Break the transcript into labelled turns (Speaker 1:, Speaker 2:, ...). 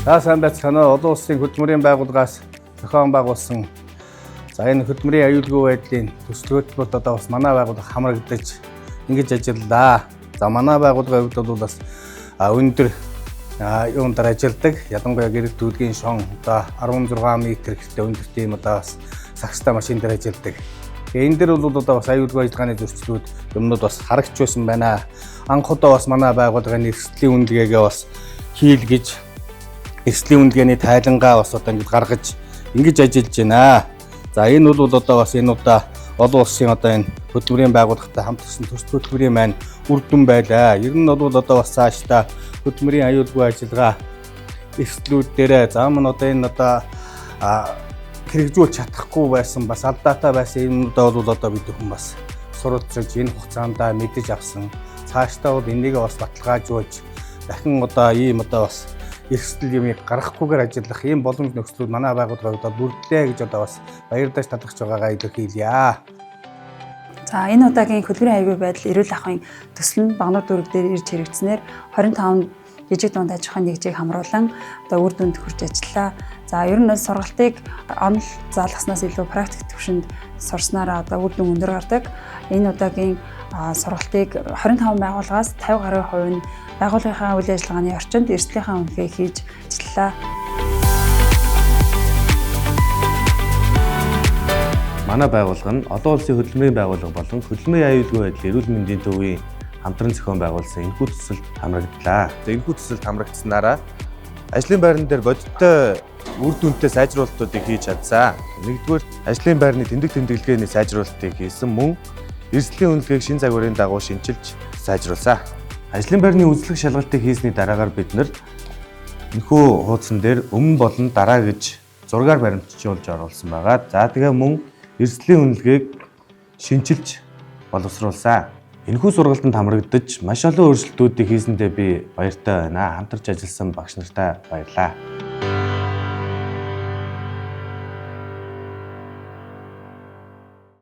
Speaker 1: За сайн байцгаана уу. Олон улсын хөдөлмөрийн байгууллагаас зохион байгуулсан энэ хөдөлмөрийн аюулгүй байдлын төсөлгөөд одоо бас манай байгууллага хамрагдаж ингэж ажиллаа. За манай байгууллагын хувьд бол бас өндөр юунд ажилладаг. Ялангуяа гэрэл төлгийн шон одоо 16 м хэрэгтэй өндөр тийм одоо бас сагстай машин дээр ажилладаг. Энэ дээр бол одоо бас аюулгүй ажиллагааны зөрчилүүд юмнууд бас харагч байсан байна. Анх удаа бас манай байгууллагын эрсдлийн үнэлгээгээ бас хийлгэж эрсдлийн үнэлгээний тайлангаа бас одоо ингэж гаргаж ингэж ажиллаж байна. За энэ бол одоо бас энэ удаа олон улсын одоо энэ хөдөлмөрийн байгууллагатай хамтарсан төсөл хөтөлбөрийн маань үр дүн байлаа. Ер нь бол одоо бас цаашдаа хөдөлмөрийн аюулгүй ажиллагаа эрсдлүүд дээрээ зам нь одоо энэ одоо хэрэгжүүлж чадахгүй байсан бас алдаатай байсан юмудаа бол одоо бид хүн бас суралцж энэ хугацаанд мэдэж авсан. Цаашдаа бол энийг бас баталгаажуулж дахин одоо ийм одоо бас эрсдэл юмыг гаргахгүйгээр ажиллах ийм боломж нөхцлүүд манай байгууллагад бүрдлээ гэж одоо бас баярдаж талархж байгаагаа илэрхийлье.
Speaker 2: За энэ удаагийн хөдөлмөрийн аюулгүй байдал эрүүл ахуйн төсөл нь Багнуур дүүрэг дээр ирж хэрэгжснээр 25 жижиг дунд аж ахуйн нэгжийг хамруулан одоо үр дүнд хүрч ажиллаа. За ер нь сургалтыг онол заалгаснаас илүү практик төвшөнд сурснараа одоо үр дүн өндөр гардаг. Энэ удаагийн сургалтыг 25 байгууллагаас 50 гаруй хувь нь байгууллагынхаа үйл ажиллагааны орчинд эрсдлийнхаа үнэлгээ хийж ажиллаа.
Speaker 3: Манай байгууллага нь олон улсын хөдөлмөрийн байгууллага болон хөдөлмөрийн аюулгүй байдал эрүүл мэндийн төвийн хамтран зохион байгуулсан энэхүү төсөлд хамрагдлаа. За энэхүү төсөлд хамрагдсанараа ажлын байран дээр бодиттой үр дүнтэй сайжруулалтуудыг хийж чадсан. Нэгдүгээр ажлын байрны тэмдэг тэмдэглэгээний сайжруулалтыг хийсэн мөн эрсдлийн үнэлгээг шин загварын дагуу шинжилж сайжруулсан. Ажлын байрны үзлэг шалгалтыг хийсний дараагаар бид энэхүү хуудсан дээр өмнө болон дараа гэж зургаар баримтжуулж оруулсан байгаа. За тэгээ мөн эрсдлийн үнэлгээг шинжилж боловсруулсан. Энэхүү сургалтанд хамрагдаж маш олон өөрчлөлтүүдийг хийсэндээ би баяртай байна. Хамтарч ажилласан багш нартай баярлалаа.